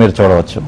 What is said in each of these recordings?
మీరు చూడవచ్చు.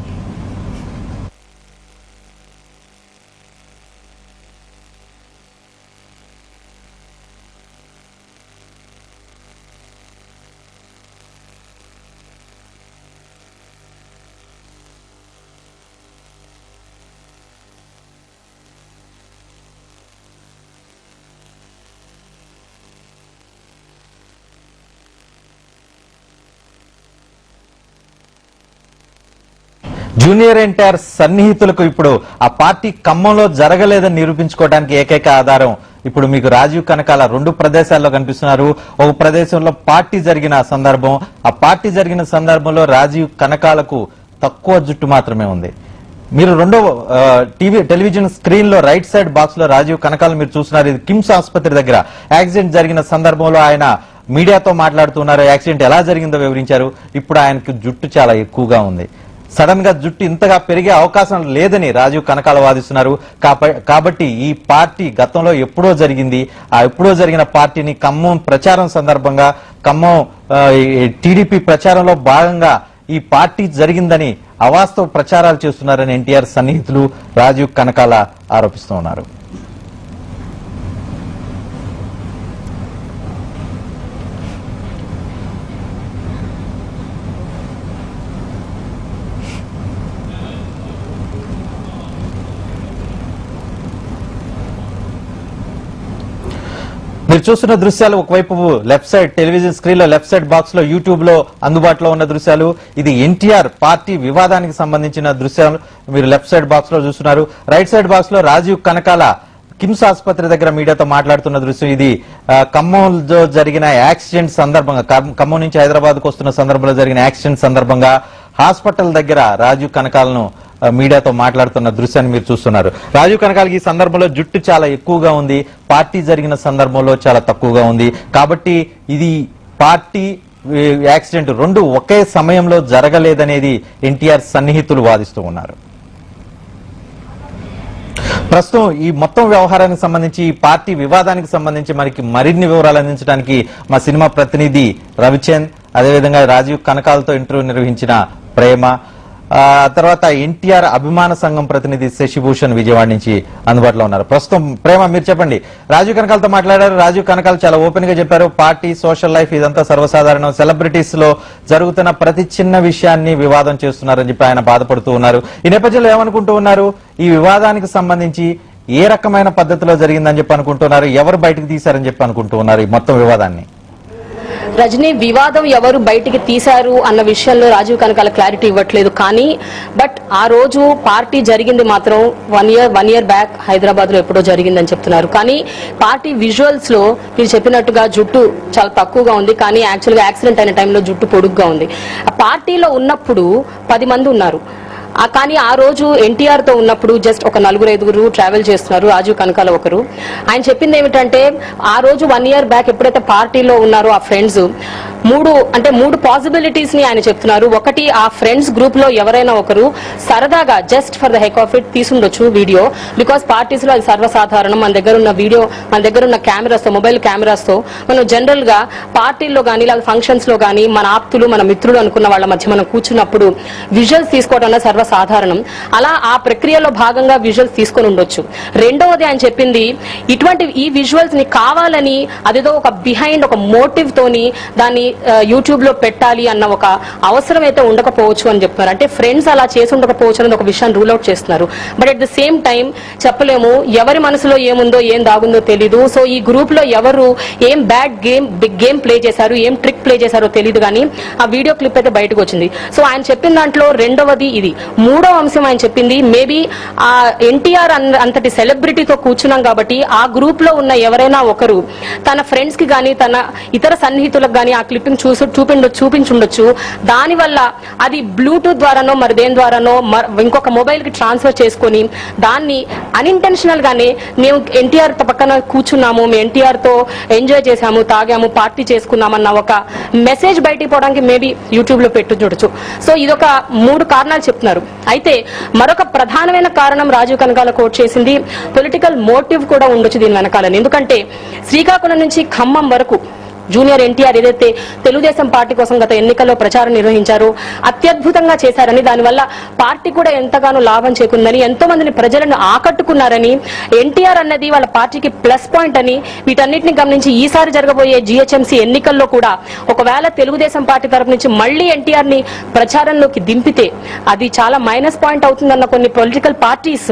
జూనియర్ ఎన్టీఆర్ సన్నిహితులకు ఇప్పుడు ఆ పార్టీ ఖమ్మంలో జరగలేదని నిరూపించుకోవడానికి ఏకైక ఆధారం ఇప్పుడు మీకు రాజీవ్ కనకాల రెండు ప్రదేశాల్లో కనిపిస్తున్నారు. ఒక ప్రదేశంలో పార్టీ జరిగిన సందర్భం, ఆ పార్టీ జరిగిన సందర్భంలో రాజీవ్ కనకాలకు తక్కువ జుట్టు మాత్రమే ఉంది. మీరు రెండో టెలివిజన్ స్క్రీన్ లో రైట్ సైడ్ బాక్స్ లో రాజీవ్ కనకాల మీరు చూస్తున్నారు. ఇది కిమ్స్ ఆసుపత్రి దగ్గర యాక్సిడెంట్ జరిగిన సందర్భంలో ఆయన మీడియాతో మాట్లాడుతున్నారు. యాక్సిడెంట్ ఎలా జరిగిందో వివరించారు. ఇప్పుడు ఆయనకు జుట్టు చాలా ఎక్కువగా ఉంది. సడన్ గా జుట్టు ఇంతగా పెరిగే అవకాశం లేదని రాజీవ్ కనకాల వాదిస్తున్నారు. కాబట్టి ఈ పార్టీ గతంలో ఎప్పుడో జరిగింది, ఆ ఎప్పుడో జరిగిన పార్టీని ఖమ్మం ప్రచారం సందర్భంగా ఖమ్మం టీడీపీ ప్రచారంలో భాగంగా ఈ పార్టీ జరిగిందని అవాస్తవ ప్రచారాలు చేస్తున్నారని ఎన్టీఆర్ సన్నిహితులు రాజీవ్ కనకాల ఆరోపిస్తూ ఉన్నారు. మీరు చూస్తున్న దృశ్యాలు ఒకవైపు లెఫ్ట్ సైడ్ టెలివిజన్ స్క్రీన్ లో లెఫ్ట్ సైడ్ బాక్స్ లో యూట్యూబ్ లో అందుబాటులో ఉన్న దృశ్యాలు. ఇది ఎన్టీఆర్ పార్టీ వివాదానికి సంబంధించిన దృశ్యాలు మీరు లెఫ్ట్ సైడ్ బాక్స్ లో చూస్తున్నారు. రైట్ సైడ్ బాక్స్ లో రాజీవ్ కనకాల కిమ్స్ ఆసుపత్రి దగ్గర మీడియాతో మాట్లాడుతున్న దృశ్యం. ఇది ఖమ్మంలో జరిగిన యాక్సిడెంట్ సందర్భంగా, ఖమ్మం నుంచి హైదరాబాద్ కు వస్తున్న సందర్భంలో జరిగిన యాక్సిడెంట్ సందర్భంగా హాస్పిటల్ దగ్గర రాజీవ్ కనకాలను మీడియాతో మాట్లాడుతున్న దృశ్యాన్ని మీరు చూస్తున్నారు. రాజీవ్ కనకాలకి ఈ సందర్భంలో జుట్టు చాలా ఎక్కువగా ఉంది, పార్టీ జరిగిన సందర్భంలో చాలా తక్కువగా ఉంది. కాబట్టి ఇది పార్టీ యాక్సిడెంట్ రెండు ఒకే సమయంలో జరగలేదనేది ఎన్టీఆర్ సన్నిహితులు వాదిస్తూ ఉన్నారు. ప్రస్తుతం ఈ మొత్తం వ్యవహారానికి సంబంధించి, ఈ పార్టీ వివాదానికి సంబంధించి మనకి మరిన్ని వివరాలు అందించడానికి మా సినిమా ప్రతినిధి రవిచంద్, అదేవిధంగా రాజీవ్ కనకాలతో ఇంటర్వ్యూ నిర్వహించిన ప్రేమ, తర్వాత ఎన్టీఆర్ అభిమాన సంఘం ప్రతినిధి శశిభూషణ్ విజయవాడ నుంచి అందుబాటులో ఉన్నారు. ప్రస్తుతం ప్రేమ, మీరు చెప్పండి. రాజీవ్ కనకాలతో మాట్లాడారు. రాజీవ్ కనకాల చాలా ఓపెన్ గా చెప్పారు, పార్టీ, సోషల్ లైఫ్ ఇదంతా సర్వసాధారణం, సెలబ్రిటీస్ లో జరుగుతున్న ప్రతి చిన్న విషయాన్ని వివాదం చేస్తున్నారని చెప్పి ఆయన బాధపడుతూ ఉన్నారు. ఈ నేపథ్యంలో ఏమనుకుంటూ ఉన్నారు, ఈ వివాదానికి సంబంధించి ఏ రకమైన పద్ధతిలో జరిగిందని చెప్పి అనుకుంటున్నారు, ఎవరు బయటకు తీశారని చెప్పి అనుకుంటూ ఉన్నారు ఈ మొత్తం వివాదాన్ని? రజనీ, వివాదం ఎవరు బయటికి తీశారు అన్న విషయంలో రాజీవ్ కనకాల క్లారిటీ ఇవ్వట్లేదు. కానీ బట్ ఆ రోజు పార్టీ జరిగింది మాత్రం వన్ ఇయర్ బ్యాక్ హైదరాబాద్ లో ఎప్పుడో జరిగిందని చెప్తున్నారు. కానీ పార్టీ విజువల్స్ లో మీరు చెప్పినట్టుగా జుట్టు చాలా తక్కువగా ఉంది, కానీ యాక్చువల్గా యాక్సిడెంట్ అయిన టైంలో జుట్టు పొడుగ్గా ఉంది. ఆ పార్టీలో ఉన్నప్పుడు 10 మంది ఉన్నారు, కానీ ఆ రోజు ఎన్టీఆర్ తో ఉన్నప్పుడు జస్ట్ ఒక 4-5 ట్రావెల్ చేస్తున్నారు, రాజీవ్ కనకాల ఒకరు. ఆయన చెప్పింది ఏమిటంటే ఆ రోజు 1 ఇయర్ బ్యాక్ ఎప్పుడైతే పార్టీలో ఉన్నారో ఆ ఫ్రెండ్స్ మూడు పాసిబిలిటీస్ ని ఆయన చెప్తున్నారు. ఒకటి, ఆ ఫ్రెండ్స్ గ్రూప్ లో ఎవరైనా ఒకరు సరదాగా just for the heck of it తీసుండొచ్చు వీడియో, బికాస్ పార్టీస్ లో అది సర్వసాధారణం. మన దగ్గర ఉన్న వీడియో, మన దగ్గర ఉన్న కెమెరాస్ తో, మొబైల్ కెమెరాస్ తో మనం జనరల్ గా పార్టీల్లో గానీ లేదా ఫంక్షన్స్ లో గానీ మన ఆప్తులు, మన మిత్రులు అనుకున్న వాళ్ళ మధ్య మనం కూర్చున్నప్పుడు విజువల్స్ తీసుకోవడం సర్వసాధారణం. అలా ఆ ప్రక్రియలో భాగంగా విజువల్స్ తీసుకొని ఉండొచ్చు. రెండవది ఆయన చెప్పింది, ఈ విజువల్స్ ని కావాలని అదేదో ఒక బిహైండ్ ఒక మోటివ్ తోని దాన్ని యూట్యూబ్ లో పెట్టాలి అన్న ఒక అవసరం అయితే ఉండకపోవచ్చు అని చెప్తున్నారు. అంటే ఫ్రెండ్స్ అలా చేసి ఉండకపోవచ్చు అనేది ఒక విషయాన్ని రూల్ అవుట్ చేస్తున్నారు. But at the same time చెప్పలేము, ఎవరి మనసులో ఏముందో ఏం దాగుందో తెలీదు. సో ఈ గ్రూప్ లో ఎవరు ఏం బిగ్ గేమ్ ప్లే చేశారు, ఏం ట్రిక్ ప్లే చేశారో తెలియదు, కానీ ఆ వీడియో క్లిప్ అయితే బయటకు వచ్చింది. సో ఆయన చెప్పిన దాంట్లో రెండవది ఇది. మూడో అంశం ఆయన చెప్పింది, మేబీ ఆ ఎన్టీఆర్ అంతటి సెలబ్రిటీతో కూర్చున్నాం కాబట్టి ఆ గ్రూప్ లో ఉన్న ఎవరైనా ఒకరు తన ఫ్రెండ్స్ కి గానీ తన ఇతర సన్నిహితులకు గానీ ఆ క్లిప్పింగ్ చూపించుండొచ్చు. దానివల్ల అది బ్లూటూత్ ద్వారానో మరి దేని ద్వారానో ఇంకొక మొబైల్ కి ట్రాన్స్ఫర్ చేసుకుని దాన్ని అన్ఇంటెన్షనల్ గానే మేము ఎన్టీఆర్ పక్కన కూర్చున్నాము, మేము ఎన్టీఆర్ తో ఎంజాయ్ చేశాము, తాగాము, పార్టీ చేసుకున్నామన్న ఒక మెసేజ్ బయటికి పోవడానికి మేబీ యూట్యూబ్ లో చూడొచ్చు. సో ఇదొక 3 కారణాలు చెప్తున్నారు. అయితే మరొక ప్రధానమైన కారణం రాజీవ్ కనకాల కోట్ చేసింది, పొలిటికల్ మోటివ్ కూడా ఉండొచ్చు దీని వెనకాలని. ఎందుకంటే శ్రీకాకుళం నుంచి ఖమ్మం వరకు జూనియర్ ఎన్టీఆర్ ఏదైతే తెలుగుదేశం పార్టీ కోసం గత ఎన్నికల్లో ప్రచారం నిర్వహించారో అత్యద్భుతంగా చేశారని, దానివల్ల పార్టీ కూడా ఎంతగానో లాభం చేకూరిందని, ఎంతో మందిని ప్రజలను ఆకట్టుకున్నారని, ఎన్టీఆర్ అన్నది వాళ్ళ పార్టీకి ప్లస్ పాయింట్ అని, వీటన్నిటిని గమనించి ఈసారి జరగబోయే జీహెచ్ఎంసీ ఎన్నికల్లో కూడా ఒకవేళ తెలుగుదేశం పార్టీ తరపు నుంచి మళ్లీ ఎన్టీఆర్ ని ప్రచారంలోకి దింపితే అది చాలా మైనస్ పాయింట్ అవుతుందన్న కొన్ని పొలిటికల్ పార్టీస్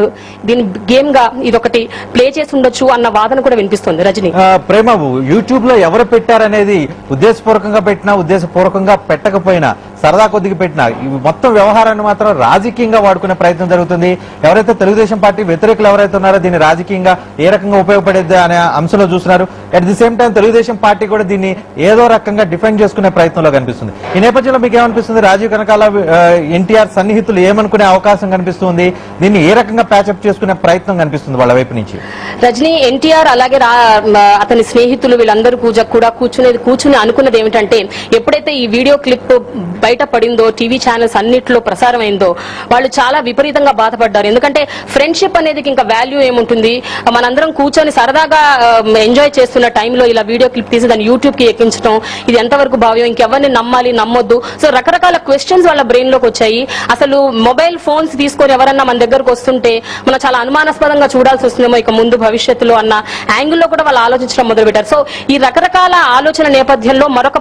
దీని గేమ్ గా ఇదొకటి ప్లే చేసి ఉండొచ్చు అన్న వాదన కూడా వినిపిస్తుంది. రజనీ, ప్రేమ, యూట్యూబ్ లో ఎవరు పెట్టారనేది ఉద్దేశపూర్వకంగా పెట్టినా ఉద్దేశపూర్వకంగా పెట్టకపోయినా సరదా కొద్దిగా పెట్టినా ఈ మొత్తం వ్యవహారాన్ని మాత్రం రాజకీయంగా వాడుకునే ప్రయత్నం జరుగుతుంది. ఎవరైతే తెలుగుదేశం పార్టీ వ్యతిరేకులు ఎవరైతే ఉన్నారో దీన్ని రాజకీయంగా ఏ రకంగా ఉపయోగపడేది అనే అంశంలో చూస్తున్నారు. At the same time Telugu Desam party కూడా దీన్ని ఏదో రకంగా డిఫెండ్ చేసుకునే ప్రయత్నంలో కనిపిస్తుంది. ఈ నేపథ్యంలో మీకు ఏమనిపిస్తుంది? రాజీవ్ కనకాల ఎన్టీఆర్ సన్నిహితులు ఏమనుకునే అవకాశం కనిపిస్తుంది? దీన్ని ఏ రకంగా ప్యాచప్ చేసుకునే ప్రయత్నం కనిపిస్తుంది వాళ్ళ వైపు నుంచి? రజనీ, ఎన్టీఆర్ అలాగే అతని స్నేహితులు వీళ్ళందరూ కూడా కూర్చుని అనుకున్నది ఏమిటంటే, ఎప్పుడైతే ఈ వీడియో క్లిప్ బయట పడిందో, టీవీ ఛానల్స్ అన్నిట్లో ప్రసారం అయిందో, వాళ్ళు చాలా విపరీతంగా బాధపడ్డారు. ఎందుకంటే ఫ్రెండ్షిప్ అనేది ఇంకా వాల్యూ ఏముంటుంది, మనందరం కూర్చొని సరదాగా ఎంజాయ్ చేస్తున్న టైంలో ఇలా వీడియో క్లిప్ తీసి దాన్ని యూట్యూబ్ కి ఎక్కించడం, ఇది ఎంతవరకు భావ్యం, ఇంకెవరిని నమ్మాలి నమ్మొద్దు, సో రకరకాల క్వశ్చన్స్ వాళ్ళ బ్రెయిన్ లోకి వచ్చాయి. అసలు మొబైల్ ఫోన్స్ తీసుకొని ఎవరన్నా మన దగ్గరకు వస్తుంటే మనం చాలా అనుమానాస్పదంగా చూడాల్సి వస్తుందేమో ఇక ముందు భవిష్యత్తులో అన్న యాంగిల్లో కూడా వాళ్ళు ఆలోచించడం మొదలుపెట్టారు. సో ఈ రకరకాల ఆలోచన నేపథ్యంలో మరొక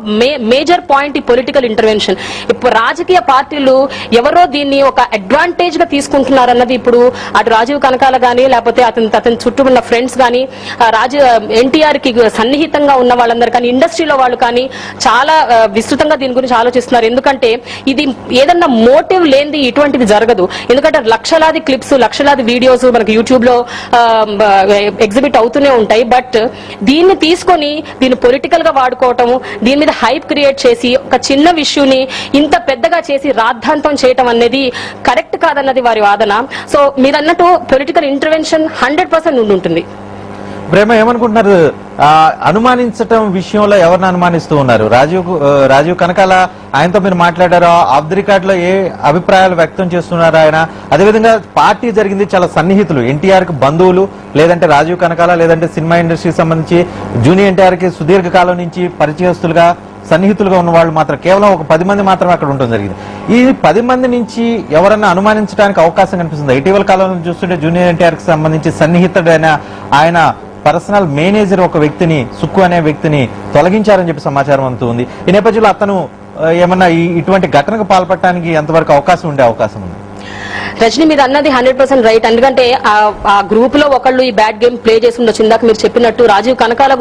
మేజర్ పాయింట్ ఈ పొలిటికల్ ఇంటర్వెన్షన్. ఇప్పుడు రాజకీయ పార్టీలు ఎవరో దీన్ని ఒక అడ్వాంటేజ్ గా తీసుకుంటున్నారన్నది ఇప్పుడు అటు రాజీవ్ కనకాల గానీ లేకపోతే అతని చుట్టూ ఉన్న ఫ్రెండ్స్ గానీ, ఎన్టీఆర్ కి సన్నిహితంగా ఉన్న వాళ్ళందరూ కానీ, ఇండస్ట్రీలో వాళ్ళు కానీ చాలా విస్తృతంగా దీని గురించి ఆలోచిస్తున్నారు. ఎందుకంటే ఇది ఏదన్నా మోటివ్ లేనిది ఇటువంటిది జరగదు. ఎందుకంటే లక్షలాది క్లిప్స్, లక్షలాది వీడియోస్ మనకి యూట్యూబ్ లో ఎగ్జిబిట్ అవుతూనే ఉంటాయి. బట్ దీన్ని తీసుకొని దీన్ని పొలిటికల్ గా వాడుకోవటం, దీని మీద హైప్ క్రియేట్ చేసి ఒక చిన్న ఇష్యూని ఇంత పెద్దగా చేసి రాద్ధాంతం చేయటం అనేది కరెక్ట్ కాదన్నది వారి వాదన. సో మీరు అన్నట్టు పొలిటికల్ ఇంటర్వెన్షన్ 100% ఉంటుంది. ప్రేమ, ఏమనుకుంటున్నారు? అనుమానించటం విషయంలో ఎవరిని అనుమానిస్తూ ఉన్నారు? రాజీవ్ కనకాల, ఆయనతో మీరు మాట్లాడారో, ఆఫ్ ది రికార్డ్ లో ఏ అభిప్రాయాలు వ్యక్తం చేస్తున్నారు ఆయన? అదేవిధంగా పార్టీ జరిగింది చాలా సన్నిహితులు, ఎన్టీఆర్ కి బంధువులు, లేదంటే రాజీవ్ కనకాల, లేదంటే సినిమా ఇండస్ట్రీకి సంబంధించి జూనియర్ ఎన్టీఆర్ కి సుదీర్ఘకాలం నుంచి పరిచయస్తులుగా సన్నిహితులుగా ఉన్న వాళ్ళు మాత్రం కేవలం ఒక 10 మంది మాత్రమే అక్కడ ఉండడం జరిగింది. ఈ 10 మంది నుంచి ఎవరన్నా అనుమానించడానికి అవకాశం కనిపిస్తుంది? ఇటీవల కాలంలో చూస్తుంటే జూనియర్ ఎన్టీఆర్ కి సంబంధించి సన్నిహితుడైన ఆయన పర్సనల్ మేనేజర్ ఒక వ్యక్తిని, సుక్కు అనే వ్యక్తిని తొలగించారని చెప్పి సమాచారం అందుతుంది. ఈ నేపథ్యంలో అతను ఏమన్నా ఇటువంటి ఘటనకు పాల్పడటానికి ఎంతవరకు అవకాశం ఉండే అవకాశం ఉంది? రజనీ, మీరు అన్నది 100% రైట్. ఎందుకంటే ఆ గ్రూప్ లో ఒకళ్ళు ఈ బ్యాడ్ గేమ్ ప్లే చేసి ఉండొచ్చు. ఇందాక మీరు చెప్పినట్టు రాజీవ్ కనకాల